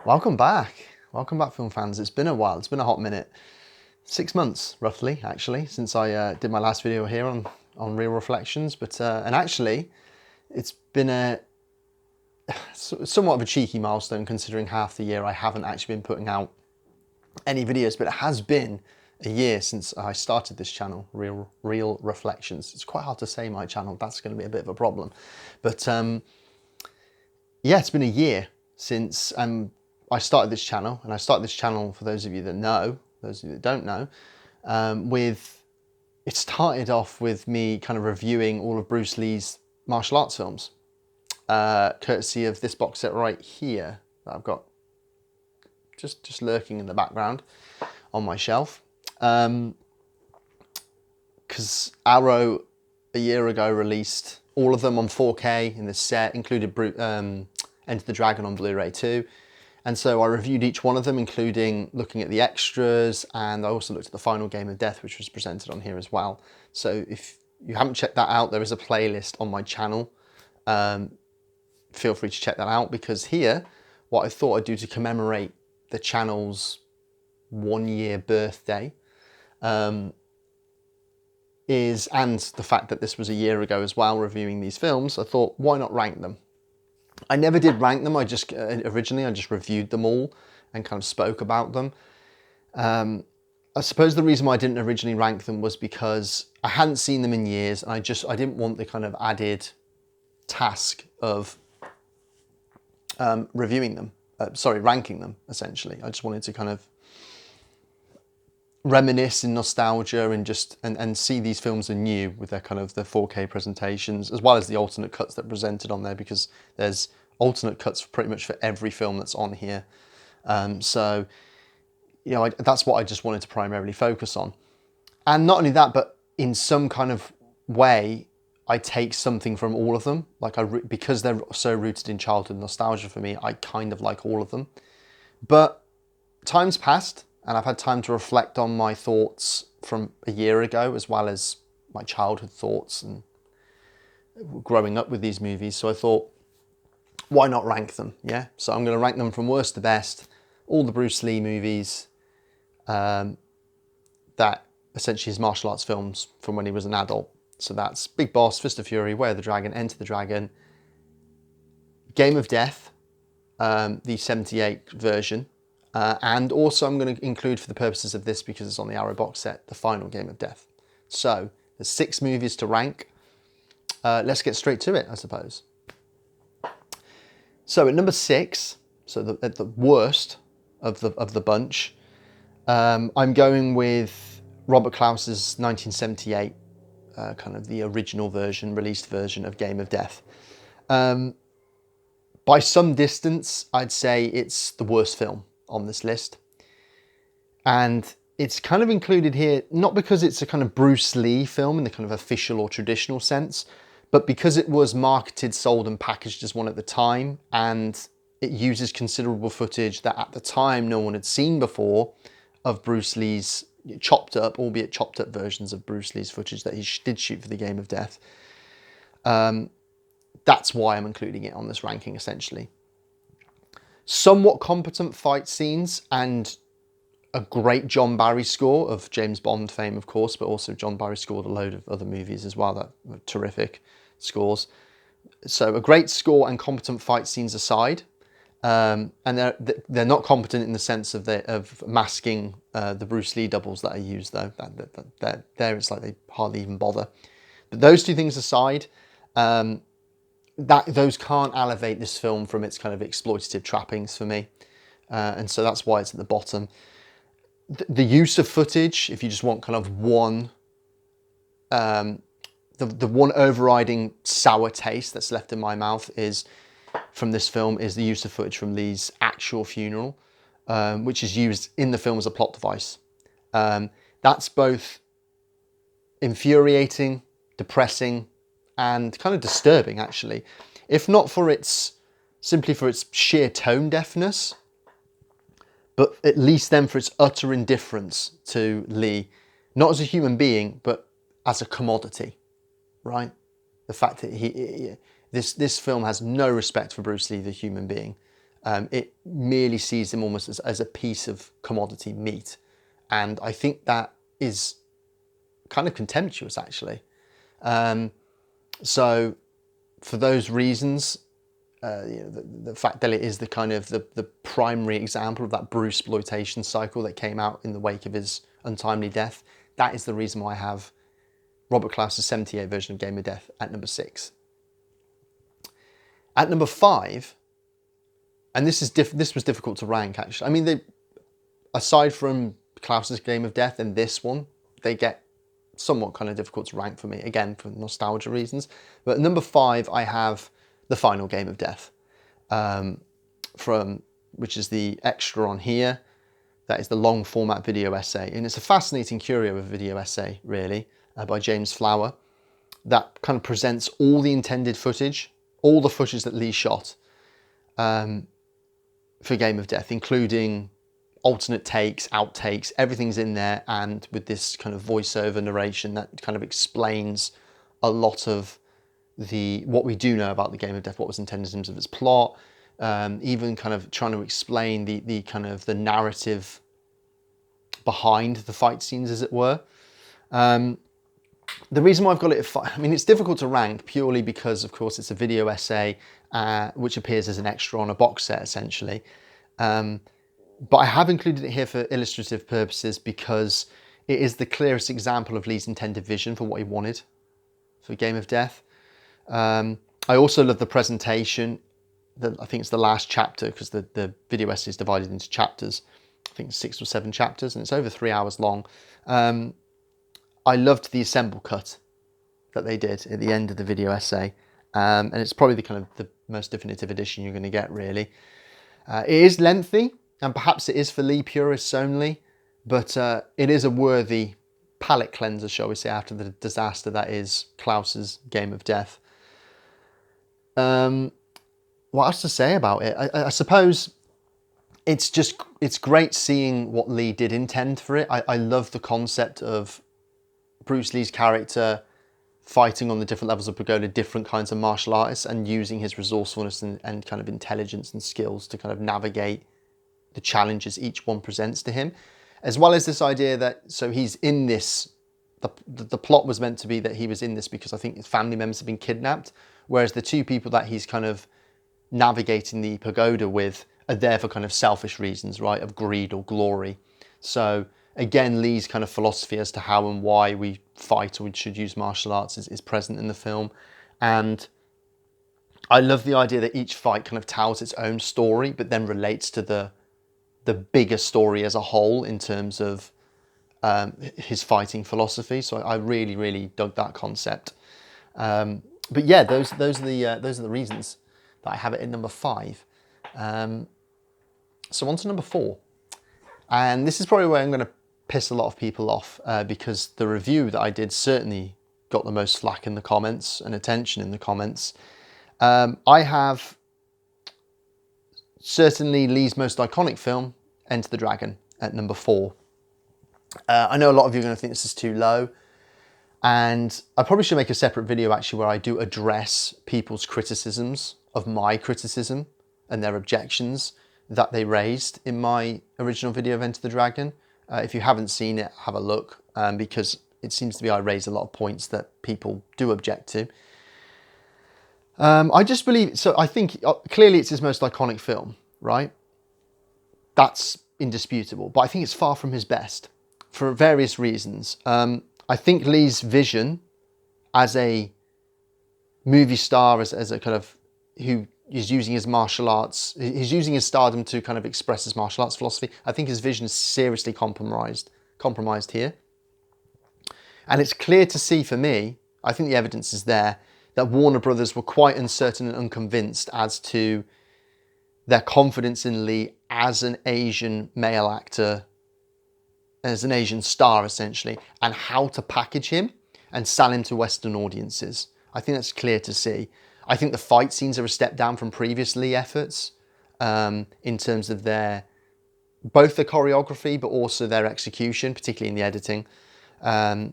Welcome back. Welcome back, film fans. It's been a while. It's been a hot minute. 6 months, roughly, actually, since I did my last video here on Real Reflections. But and actually, it's been a somewhat of a cheeky milestone considering half the year I haven't actually been putting out any videos. But it has been a year since I started this channel, Real Reflections. It's quite hard to say my channel. That's going to be a bit of a problem. But yeah, it's been a year since I started this channel, and I started this channel, for those of you that know, those of you that don't know, it started off with me kind of reviewing all of Bruce Lee's martial arts films, courtesy of this box set right here that I've got just lurking in the background on my shelf. Because Arrow a year ago released all of them on 4K in this set, included Enter the Dragon on Blu-ray too. And so I reviewed each one of them, including looking at the extras, and I also looked at the final Game of Death, which was presented on here as well. So if you haven't checked that out, there is a playlist on my channel. Feel free to check that out, because here, what I thought I'd do to commemorate the channel's 1-year birthday is, and the fact that this was a year ago as well, reviewing these films, I thought, why not rank them? I never did rank them. Originally I just reviewed them all and kind of spoke about them. I suppose the reason why I didn't originally rank them was because I hadn't seen them in years, and I didn't want the kind of added task of ranking them, essentially. I just wanted to kind of reminisce in nostalgia and see these films anew with their kind of the 4K presentations, as well as the alternate cuts that are presented on there, because there's alternate cuts pretty much for every film that's on here. So, you know, that's what I just wanted to primarily focus on. And not only that, but in some kind of way, I take something from all of them. Like because they're so rooted in childhood nostalgia for me, I kind of like all of them. But time's passed, and I've had time to reflect on my thoughts from a year ago, as well as my childhood thoughts and growing up with these movies. So I thought, why not rank them? Yeah. So I'm going to rank them from worst to best, all the Bruce Lee movies, that essentially his martial arts films from when he was an adult. So that's Big Boss, Fist of Fury, Way of the Dragon, Enter the Dragon, Game of Death, the 78 version. And also I'm going to include, for the purposes of this, because it's on the Arrow box set, the final Game of Death. So there's 6 movies to rank. Let's get straight to it, I suppose. So at number 6, so at the worst of the bunch, I'm going with Robert Klaus's 1978, kind of the original version, released version of Game of Death. By some distance, I'd say it's the worst film on this list. And it's kind of included here, not because it's a kind of Bruce Lee film in the kind of official or traditional sense, but because it was marketed, sold and packaged as one at the time, and it uses considerable footage that at the time no one had seen before of Bruce Lee's chopped up, albeit chopped up versions of Bruce Lee's footage that he did shoot for the Game of Death. That's why I'm including it on this ranking, essentially. Somewhat competent fight scenes and a great John Barry score, of James Bond fame, of course, but also John Barry scored a load of other movies as well that were terrific scores. So a great score and competent fight scenes aside, and they're not competent in the sense of masking the Bruce Lee doubles that are used, though. There it's like they hardly even bother. But those two things aside, those can't elevate this film from its kind of exploitative trappings for me, and so that's why it's at the bottom. The use of footage, if you just want kind of one, the one overriding sour taste that's left in my mouth is from this film is the use of footage from Lee's actual funeral, which is used in the film as a plot device. That's both infuriating, depressing, and kind of disturbing, actually, if not for simply for its sheer tone deafness, but at least then for its utter indifference to Lee, not as a human being, but as a commodity, right? The fact that this film has no respect for Bruce Lee, the human being, It merely sees him almost as a piece of commodity meat. And I think that is kind of contemptuous, actually. So for those reasons, the fact that it is the kind of the primary example of that Bruceploitation cycle that came out in the wake of his untimely death, that is the reason why I have Robert Clous's 78 version of Game of Death at number 6. At number 5, and this was difficult to rank, actually. I mean, aside from Clous's Game of Death and this one, they get somewhat kind of difficult to rank for me, again, for nostalgia reasons. But at number 5, I have The Final Game of Death, which is the extra on here. That is the long format video essay. And it's a fascinating curio of a video essay, really, by James Flower, that kind of presents all the intended footage, all the footage that Lee shot for Game of Death, including alternate takes, outtakes, everything's in there, and with this kind of voiceover narration that kind of explains a lot of what we do know about the Game of Death, what was intended in terms of its plot, even kind of trying to explain the kind of the narrative behind the fight scenes, as it were. The reason why I've got it at 5, I mean, it's difficult to rank purely because, of course, it's a video essay which appears as an extra on a box set, essentially. But I have included it here for illustrative purposes because it is the clearest example of Lee's intended vision for what he wanted for Game of Death. I also love the presentation. I think it's the last chapter, because the video essay is divided into chapters. I think 6 or 7 chapters, and it's over 3 hours long. I loved the assemble cut that they did at the end of the video essay. And it's probably the most definitive edition you're going to get, really. It is lengthy, and perhaps it is for Lee purists only, but it is a worthy palate cleanser, shall we say, after the disaster that is Clous's Game of Death. What else to say about it? I suppose it's great seeing what Lee did intend for it. I love the concept of Bruce Lee's character fighting on the different levels of Pagoda, different kinds of martial artists, and using his resourcefulness and kind of intelligence and skills to kind of navigate the challenges each one presents to him, as well as this idea that, so he's in this, the plot was meant to be that he was in this because I think his family members have been kidnapped, whereas the two people that he's kind of navigating the pagoda with are there for kind of selfish reasons, right, of greed or glory. So again, Lee's kind of philosophy as to how and why we fight or we should use martial arts is present in the film. And I love the idea that each fight kind of tells its own story, but then relates to the bigger story as a whole in terms of his fighting philosophy. So I really, really dug that concept. But yeah, those are the reasons that I have it in number 5. So on to number 4. And this is probably where I'm going to piss a lot of people off because the review that I did certainly got the most flack in the comments and attention in the comments. I have certainly Lee's most iconic film, Enter the Dragon, at number 4. I know a lot of you are going to think this is too low, and I probably should make a separate video actually where I do address people's criticisms of my criticism and their objections that they raised in my original video of Enter the Dragon. If you haven't seen it, have a look, because it seems to be I raise a lot of points that people do object to. I just believe, so I think clearly it's his most iconic film, right? That's indisputable, but I think it's far from his best for various reasons. I think Lee's vision as a movie star, as a kind of, who is using his martial arts, he's using his stardom to kind of express his martial arts philosophy. I think his vision is seriously compromised here. And it's clear to see for me, I think the evidence is there, that Warner Brothers were quite uncertain and unconvinced as to their confidence in Lee as an Asian male actor, as an Asian star essentially, and how to package him and sell him to Western audiences. I think that's clear to see. I think the fight scenes are a step down from previous Lee efforts in terms of both the choreography, but also their execution, particularly in the editing.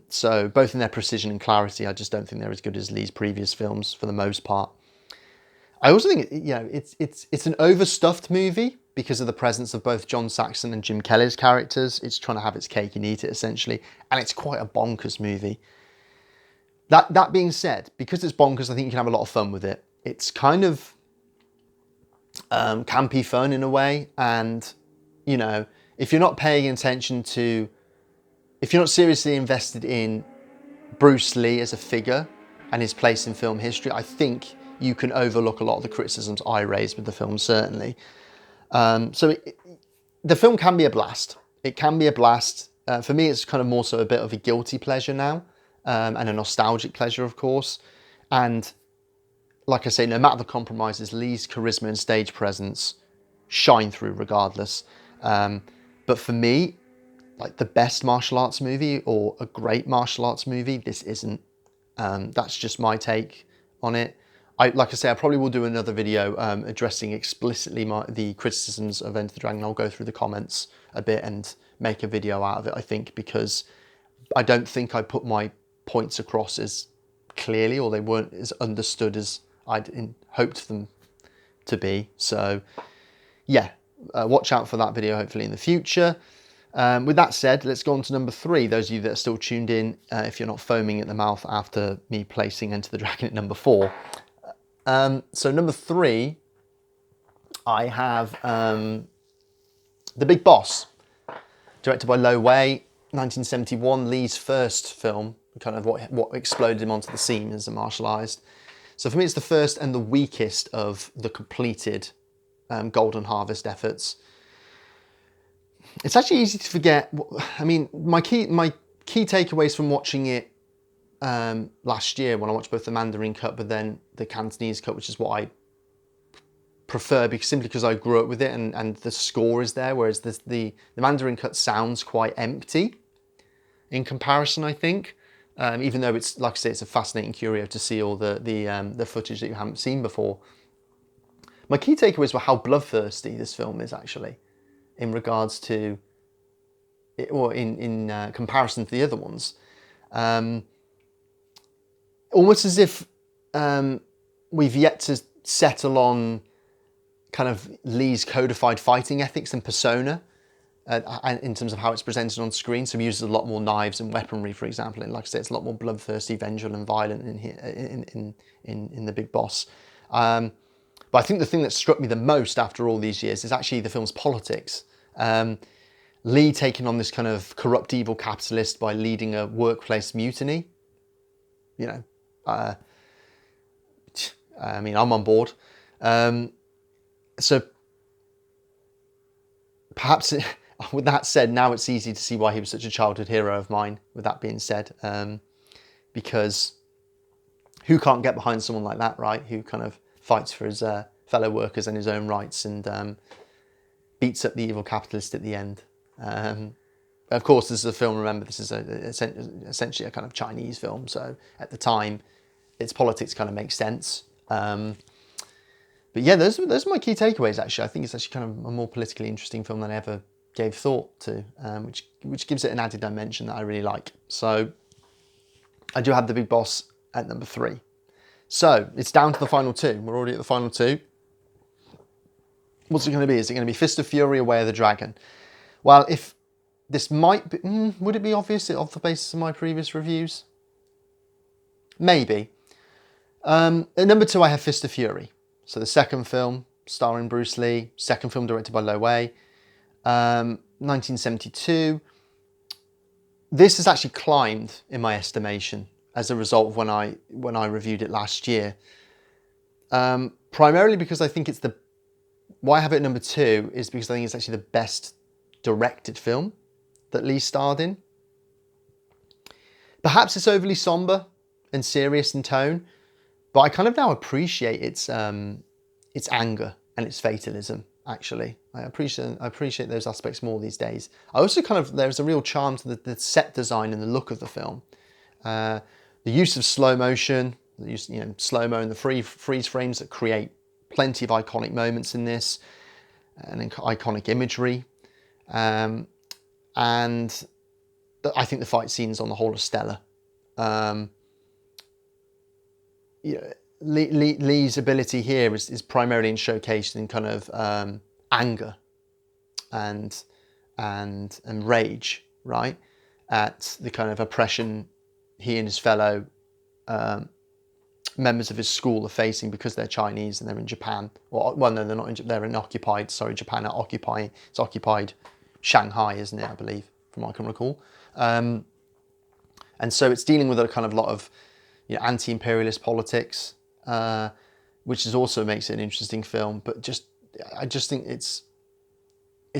So both in their precision and clarity, I just don't think they're as good as Lee's previous films for the most part. I also think, you know, it's an overstuffed movie because of the presence of both John Saxon and Jim Kelly's characters. It's trying to have its cake and eat it, essentially, and it's quite a bonkers movie. That being said, because it's bonkers, I think you can have a lot of fun with it. It's kind of campy fun in a way, and you know, if you're not paying attention to, if you're not seriously invested in Bruce Lee as a figure and his place in film history, I think you can overlook a lot of the criticisms I raised with the film, certainly. The film can be a blast. It can be a blast. For me, it's kind of more so a bit of a guilty pleasure now, and a nostalgic pleasure, of course. And like I say, no matter the compromises, Lee's charisma and stage presence shine through regardless. But for me, like the best martial arts movie or a great martial arts movie, this isn't. That's just my take on it. Like I say, I probably will do another video addressing explicitly the criticisms of Enter the Dragon. I'll go through the comments a bit and make a video out of it, I think, because I don't think I put my points across as clearly, or they weren't as understood as I'd hoped them to be. So yeah, watch out for that video hopefully in the future. With that said, let's go on to number 3. Those of you that are still tuned in, if you're not foaming at the mouth after me placing Enter the Dragon at number 4. So number 3, I have The Big Boss, directed by Lo Wei, 1971, Lee's first film, kind of what exploded him onto the scene as a martial artist. So for me, it's the first and the weakest of the completed Golden Harvest efforts. It's actually easy to forget. I mean, my key takeaways from watching it last year, when I watched both the Mandarin cut but then the Cantonese cut, which is what I prefer simply because I grew up with it and the score is there, whereas the Mandarin cut sounds quite empty in comparison, I think. Even though it's, like I say, it's a fascinating curio to see all the footage that you haven't seen before. My key takeaways were how bloodthirsty this film is actually, in regards to, or in comparison to the other ones. Almost as if we've yet to settle on kind of Lee's codified fighting ethics and persona in terms of how it's presented on screen. So he uses a lot more knives and weaponry, for example. And like I said, it's a lot more bloodthirsty, vengeful and violent in here, in The Big Boss. But I think the thing that struck me the most after all these years is actually the film's politics. Lee taking on this kind of corrupt evil capitalist by leading a workplace mutiny. You know, I mean, I'm on board. So perhaps, with that said, now it's easy to see why he was such a childhood hero of mine, with that being said. Because who can't get behind someone like that, right? Who kind of fights for his fellow workers and his own rights and beats up the evil capitalist at the end. Of course, this is a film, remember, this is essentially a kind of Chinese film, so at the time, its politics kind of make sense. But yeah, those are my key takeaways, actually. I think it's actually kind of a more politically interesting film than I ever gave thought to, which gives it an added dimension that I really like. So I do have The Big Boss at number 3. So it's down to the final 2. We're already at the final 2. What's it going to be? Is it going to be Fist of Fury or Way of the Dragon? Well, if this might be, would it be obvious off the basis of my previous reviews? Maybe. At number 2, I have Fist of Fury. So the second film starring Bruce Lee, second film directed by Lo Wei, 1972. This has actually climbed in my estimation as a result of when I reviewed it last year. Primarily because I think it's why I have it at number 2 is because I think it's actually the best directed film that Lee starred in. Perhaps it's overly somber and serious in tone, but I kind of now appreciate its anger and its fatalism, actually. I appreciate those aspects more these days. I also there's a real charm to the set design and the look of the film. The use of slow motion, the use, slow-mo and the freeze frames that create plenty of iconic moments in this, and iconic imagery. And I think the fight scenes on the whole are stellar. Lee's ability here is primarily in showcasing kind of anger and rage, right, at the kind of oppression he and his fellow members of his school are facing because they're Chinese and they're in Japan. Well, no, they're not. They're in occupied. Sorry, Japan are occupying. It's occupied Shanghai, isn't it? I believe, from what I can recall. And so it's dealing with a kind of lot of anti-imperialist politics, which is also makes it an interesting film. But I just think it's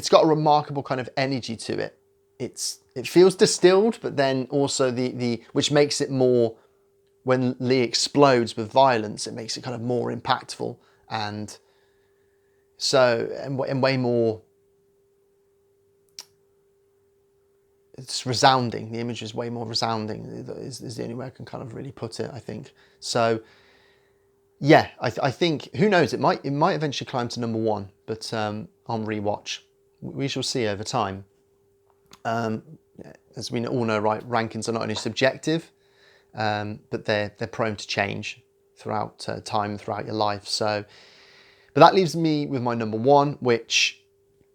got a remarkable kind of energy to it. It feels distilled, but then also the which makes it more, when Lee explodes with violence, it makes it kind of more impactful and way more. It's resounding. The image is way more resounding. Is the only way I can kind of really put it, I think. So, yeah, I think, who knows? It might eventually climb to number 1, but on rewatch, we shall see over time. As we all know, right, rankings are not only subjective, but they're prone to change throughout time, throughout your life. So, but that leaves me with my number 1, which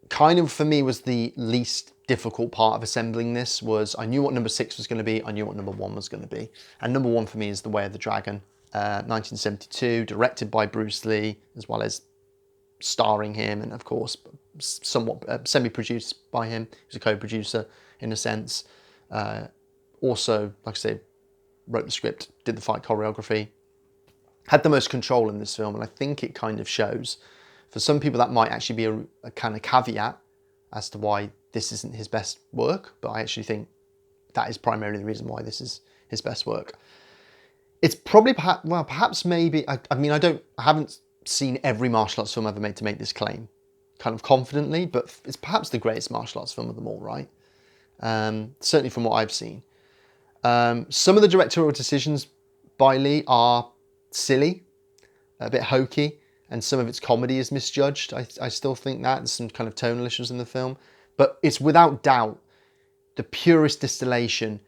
kind of for me was the least difficult part of assembling this. Was I knew what number 6 was going to be, I knew what number 1 was going to be, and number 1 for me is The Way of the Dragon, 1972, directed by Bruce Lee, as well as starring him, and of course somewhat semi-produced by him. He was a co-producer in a sense. Also, like I say, wrote the script, did the fight choreography, had the most control in this film, and I think it kind of shows. For some people that might actually be a kind of caveat as to why this isn't his best work, but I actually think that is primarily the reason why this is his best work. It's probably perhaps maybe, I haven't seen every martial arts film ever made to make this claim kind of confidently, but it's perhaps the greatest martial arts film of them all, right? Certainly from what I've seen. Some of the directorial decisions by Lee are silly, a bit hokey, and some of its comedy is misjudged. I still think that. There's some kind of tonal issues in the film. But it's without doubt the purest distillation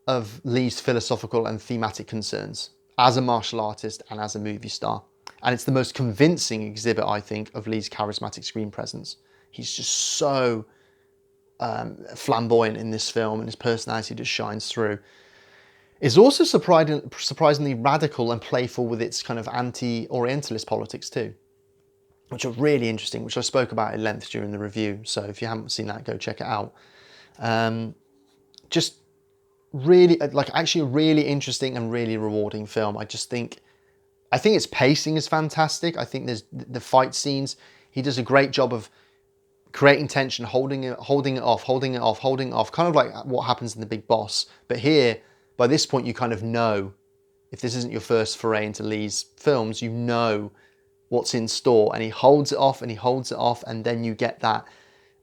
of Lee's philosophical and thematic concerns as a martial artist and as a movie star. And it's the most convincing exhibit, I think, of Lee's charismatic screen presence. He's just so flamboyant in this film, and his personality just shines through. It's also surprisingly radical and playful with its kind of anti-Orientalist politics too, which are really interesting, which I spoke about at length during the review. So if you haven't seen that, go check it out. Just really, actually a really interesting and really rewarding film. I think its pacing is fantastic. I think there's the fight scenes. He does a great job of creating tension, holding it off, kind of like what happens in The Big Boss. But here, by this point, you kind of know, if this isn't your first foray into Lee's films, you know what's in store, and he holds it off, and then you get that.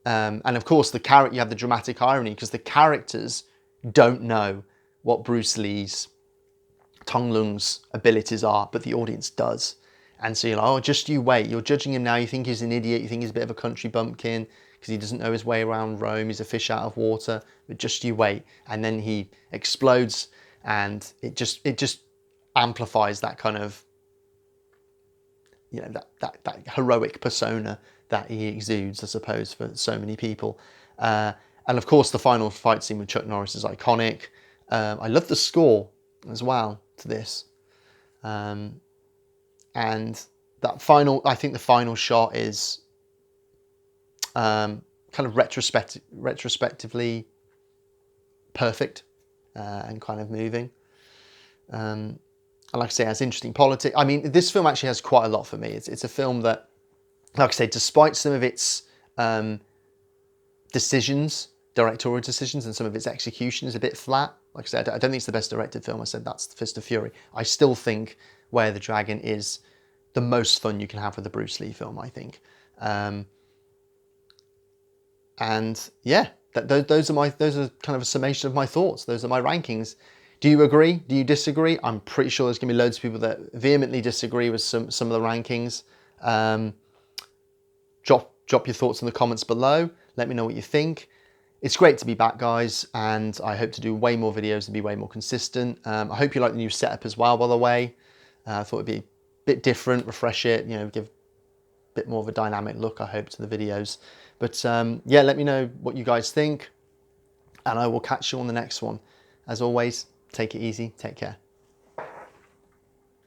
And of course, you have the dramatic irony, because the characters don't know what Bruce Lee's, Tong Lung's abilities are, but the audience does. And so you're like, oh, just you wait. You're judging him now. You think he's an idiot. You think he's a bit of a country bumpkin because he doesn't know his way around Rome. He's a fish out of water. But just you wait. And then he explodes, and it just amplifies that kind of, that heroic persona that he exudes, I suppose, for so many people. And of course, the final fight scene with Chuck Norris is iconic. I love the score as well to this. And I think the final shot is kind of retrospectively perfect and kind of moving. And like I say, has interesting politics. I mean, this film actually has quite a lot for me. It's a film that, like I say, despite some of its directorial decisions, and some of its execution is a bit flat. Like I said, I don't think it's the best directed film. I said that's The Fist of Fury. I still think Way of the Dragon is the most fun you can have with a Bruce Lee film, I think. And yeah, those are kind of a summation of my thoughts. Those are my rankings. Do you agree? Do you disagree? I'm pretty sure there's gonna be loads of people that vehemently disagree with some of the rankings. Drop your thoughts in the comments below. Let me know what you think. It's great to be back, guys, and I hope to do way more videos and be way more consistent. I hope you like the new setup as well, by the way. I thought it'd be a bit different, refresh it, you know, give a bit more of a dynamic look, I hope, to the videos. But yeah, let me know what you guys think, and I will catch you on the next one. As always, take it easy, take care.